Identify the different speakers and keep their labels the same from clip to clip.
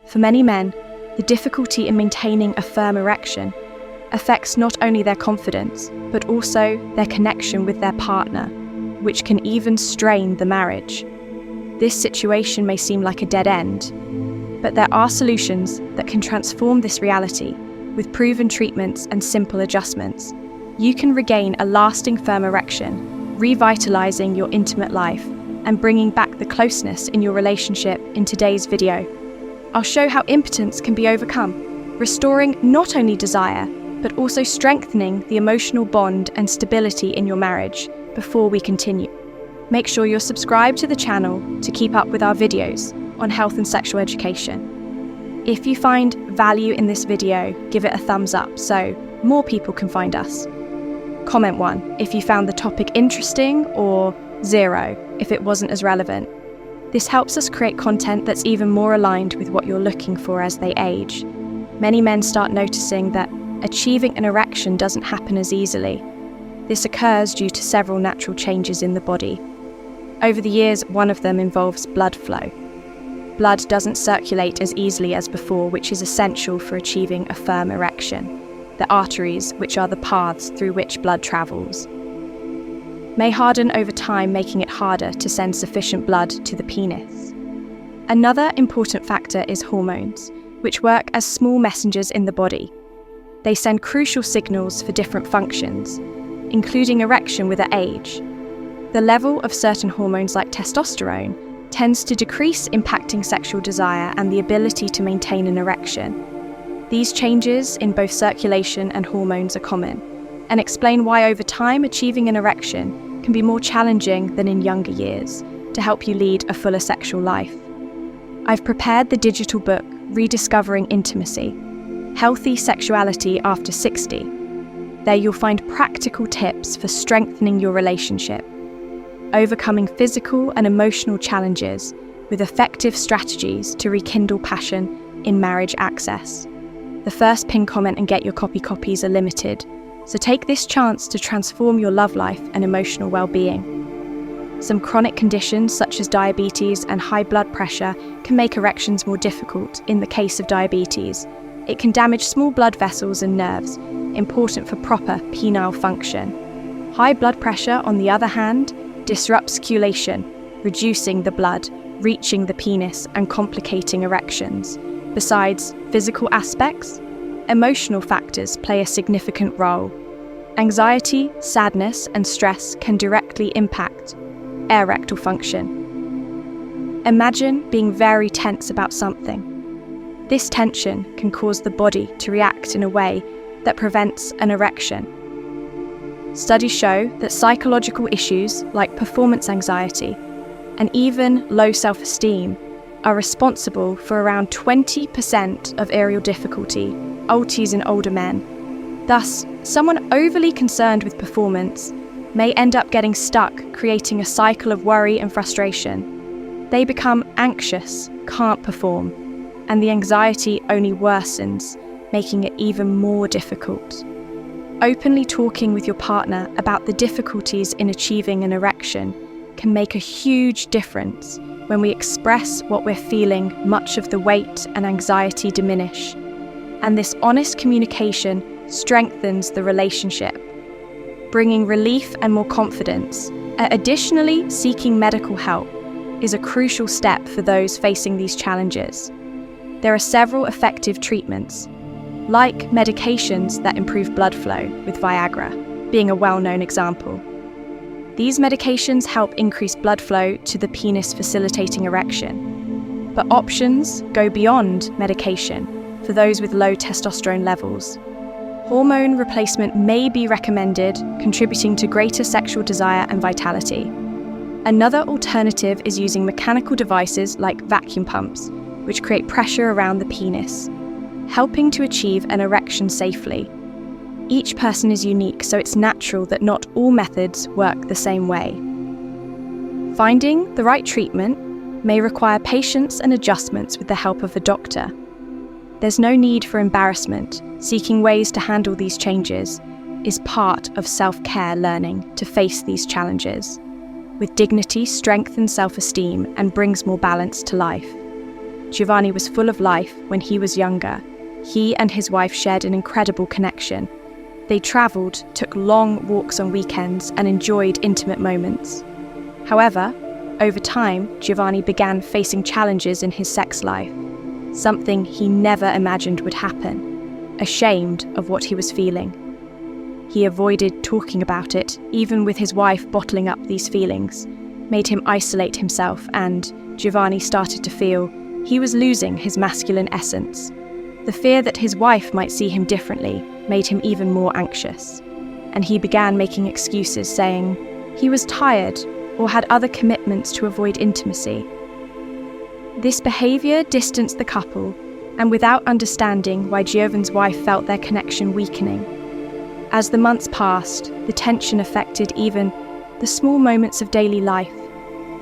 Speaker 1: For many men, the difficulty in maintaining a firm erection affects not only their confidence, but also their connection with their partner, which can even strain the marriage. This situation may seem like a dead end, but there are solutions that can transform this reality. With proven treatments and simple adjustments, you can regain a lasting firm erection, revitalizing your intimate life and bringing back the closeness in your relationship. In today's video, I'll show how impotence can be overcome, restoring not only desire, but also strengthening the emotional bond and stability in your marriage. Before we continue, make sure you're subscribed to the channel to keep up with our videos on health and sexual education. If you find value in this video, give it a thumbs up so more people can find us. Comment 1 if you found the topic interesting, or 0 if it wasn't as relevant. This helps us create content that's even more aligned with what you're looking for as they age. Many men start noticing that achieving an erection doesn't happen as easily. This occurs due to several natural changes in the body. Over the years, one of them involves blood flow. Blood doesn't circulate as easily as before, which is essential for achieving a firm erection. The arteries, which are the paths through which blood travels, may harden over time, making it harder to send sufficient blood to the penis. Another important factor is hormones, which work as small messengers in the body. They send crucial signals for different functions, including erection with age. The level of certain hormones like testosterone tends to decrease, impacting sexual desire and the ability to maintain an erection. These changes in both circulation and hormones are common, and explain why over time achieving an erection can be more challenging than in younger years. To help you lead a fuller sexual life, I've prepared the digital book Rediscovering Intimacy, Healthy Sexuality After 60. There you'll find practical tips for strengthening your relationship, overcoming physical and emotional challenges with effective strategies to rekindle passion in marriage access. The first pinned comment and get your copies are limited, so take this chance to transform your love life and emotional well-being. Some chronic conditions such as diabetes and high blood pressure can make erections more difficult. In the case of diabetes, it can damage small blood vessels and nerves, important for proper penile function. High blood pressure, on the other hand, disrupts circulation, reducing the blood reaching the penis and complicating erections. Besides physical aspects, emotional factors play a significant role. Anxiety, sadness, and stress can directly impact erectile function. Imagine being very tense about something. This tension can cause the body to react in a way that prevents an erection. Studies show that psychological issues like performance anxiety and even low self-esteem are responsible for around 20% of aerial difficulty, OTs in older men. Thus, someone overly concerned with performance may end up getting stuck, creating a cycle of worry and frustration. They become anxious, can't perform, and the anxiety only worsens, making it even more difficult. Openly talking with your partner about the difficulties in achieving an erection can make a huge difference. When we express what we're feeling, much of the weight and anxiety diminish, and this honest communication strengthens the relationship, bringing relief and more confidence. Additionally, seeking medical help is a crucial step for those facing these challenges. There are several effective treatments, like medications that improve blood flow, with Viagra being a well-known example. These medications help increase blood flow to the penis, facilitating erection. But options go beyond medication for those with low testosterone levels. Hormone replacement may be recommended, contributing to greater sexual desire and vitality. Another alternative is using mechanical devices like vacuum pumps, which create pressure around the penis, helping to achieve an erection safely. Each person is unique, so it's natural that not all methods work the same way. Finding the right treatment may require patience and adjustments with the help of a doctor. There's no need for embarrassment. Seeking ways to handle these changes is part of self-care, learning to face these challenges with dignity, strengthens self-esteem, and brings more balance to life. Giovanni was full of life when he was younger. He and his wife shared an incredible connection. They travelled, took long walks on weekends, and enjoyed intimate moments. However, over time, Giovanni began facing challenges in his sex life, something he never imagined would happen. Ashamed of what he was feeling, he avoided talking about it, even with his wife bottling up these feelings, made him isolate himself, and Giovanni started to feel he was losing his masculine essence. The fear that his wife might see him differently made him even more anxious, and he began making excuses, saying he was tired or had other commitments to avoid intimacy. This behaviour distanced the couple, and without understanding why Giovanni's wife felt their connection weakening. As the months passed, the tension affected even the small moments of daily life,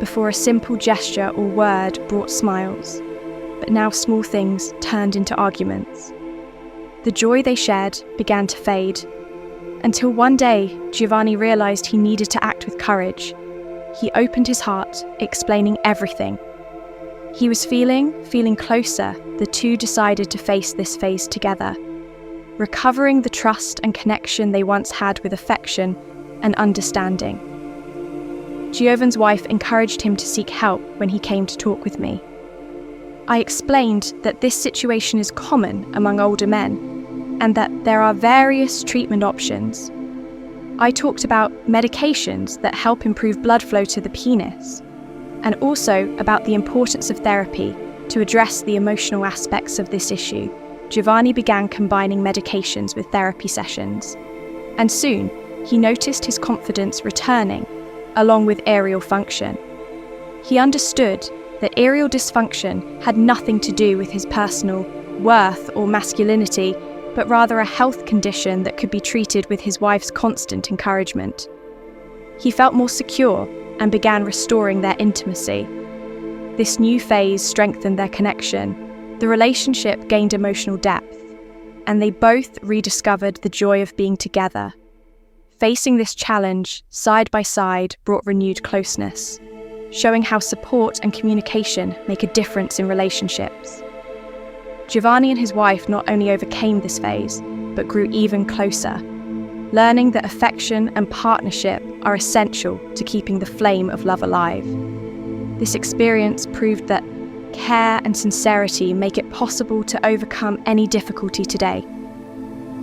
Speaker 1: before a simple gesture or word brought smiles. But now small things turned into arguments. The joy they shared began to fade, until one day Giovanni realised he needed to act with courage. He opened his heart, explaining everything. He was feeling closer. The two decided to face this phase together, recovering the trust and connection they once had with affection and understanding. Giovanni's wife encouraged him to seek help when he came to talk with me. I explained that this situation is common among older men and that there are various treatment options. I talked about medications that help improve blood flow to the penis, and also about the importance of therapy to address the emotional aspects of this issue. Giovanni began combining medications with therapy sessions, and soon he noticed his confidence returning, along with erectile function. He understood that erectile dysfunction had nothing to do with his personal worth or masculinity, but rather a health condition that could be treated with his wife's constant encouragement. He felt more secure and began restoring their intimacy. This new phase strengthened their connection. The relationship gained emotional depth, and they both rediscovered the joy of being together. Facing this challenge side by side brought renewed closeness, showing how support and communication make a difference in relationships. Giovanni and his wife not only overcame this phase, but grew even closer, learning that affection and partnership are essential to keeping the flame of love alive. This experience proved that care and sincerity make it possible to overcome any difficulty today.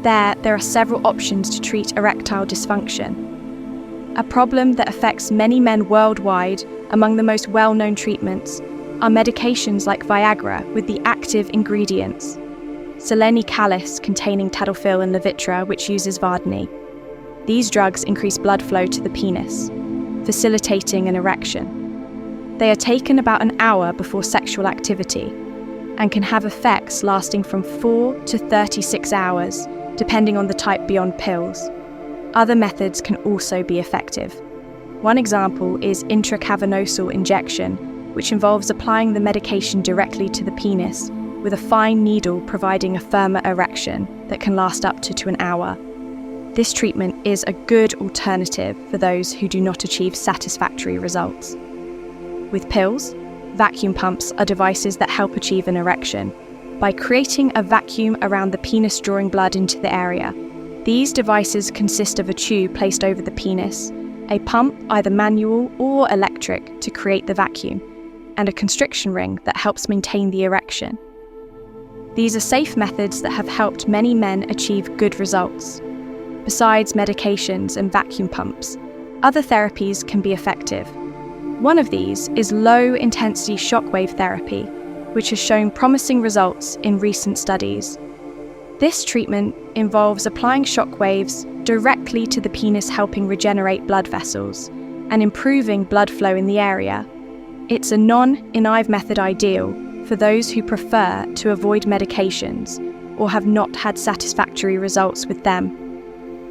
Speaker 1: There are several options to treat erectile dysfunction, a problem that affects many men worldwide. Among the most well-known treatments are medications like Viagra with the active ingredients selenicalis containing tadalafil and Levitra, which uses Vardini. These drugs increase blood flow to the penis, facilitating an erection. They are taken about an hour before sexual activity and can have effects lasting from 4 to 36 hours, depending on the type beyond pills. Other methods can also be effective. One example is intracavernosal injection, which involves applying the medication directly to the penis with a fine needle, providing a firmer erection that can last up to an hour. This treatment is a good alternative for those who do not achieve satisfactory results. With pills, vacuum pumps are devices that help achieve an erection by creating a vacuum around the penis, drawing blood into the area. These devices consist of a tube placed over the penis, a pump, either manual or electric, to create the vacuum, and a constriction ring that helps maintain the erection. These are safe methods that have helped many men achieve good results. Besides medications and vacuum pumps, other therapies can be effective. One of these is low-intensity shockwave therapy, which has shown promising results in recent studies. This treatment involves applying shockwaves directly to the penis, helping regenerate blood vessels and improving blood flow in the area. It's a non-invasive method ideal for those who prefer to avoid medications or have not had satisfactory results with them.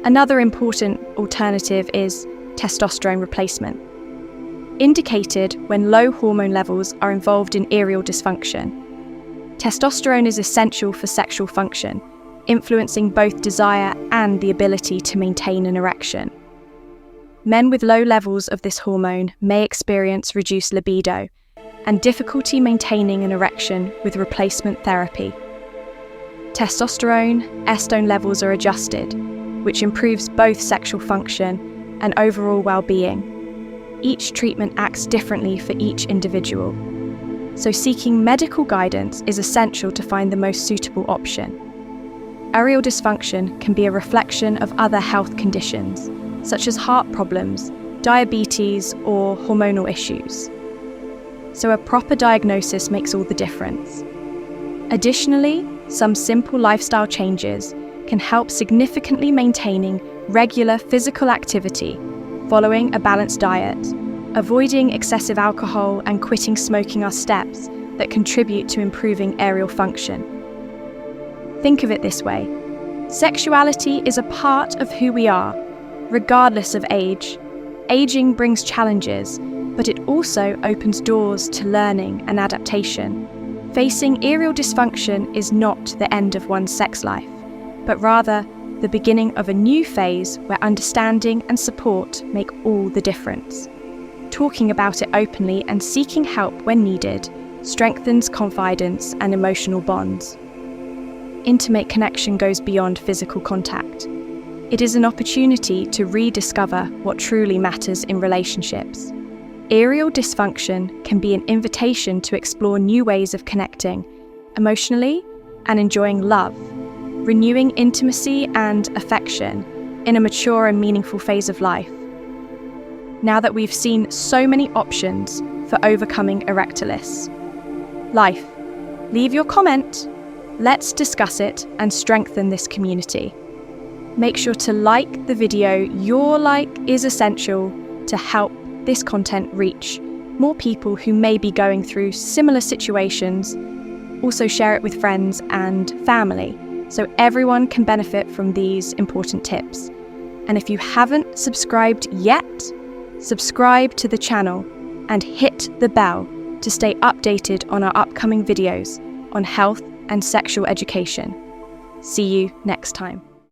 Speaker 1: Another important alternative is testosterone replacement, indicated when low hormone levels are involved in erectile dysfunction. Testosterone is essential for sexual function, influencing both desire and the ability to maintain an erection. Men with low levels of this hormone may experience reduced libido and difficulty maintaining an erection with replacement therapy. Testosterone, estrone levels are adjusted, which improves both sexual function and overall well-being. Each treatment acts differently for each individual, so seeking medical guidance is essential to find the most suitable option. Erectile dysfunction can be a reflection of other health conditions, such as heart problems, diabetes, or hormonal issues. So a proper diagnosis makes all the difference. Additionally, some simple lifestyle changes can help significantly maintaining regular physical activity following a balanced diet. Avoiding excessive alcohol and quitting smoking are steps that contribute to improving erectile function. Think of it this way: sexuality is a part of who we are, regardless of age. Aging brings challenges, but it also opens doors to learning and adaptation. Facing erectile dysfunction is not the end of one's sex life, but rather the beginning of a new phase where understanding and support make all the difference. Talking about it openly and seeking help when needed strengthens confidence and emotional bonds. Intimate connection goes beyond physical contact. It is an opportunity to rediscover what truly matters in relationships. Erectile dysfunction can be an invitation to explore new ways of connecting emotionally and enjoying love, renewing intimacy and affection in a mature and meaningful phase of life. Now that we've seen so many options for overcoming erectilis. Life, leave your comment, let's discuss it and strengthen this community. Make sure to like the video. Your like is essential to help this content reach more people who may be going through similar situations. Also share it with friends and family so everyone can benefit from these important tips. And if you haven't subscribed yet, subscribe to the channel and hit the bell to stay updated on our upcoming videos on health and sexual education. See you next time.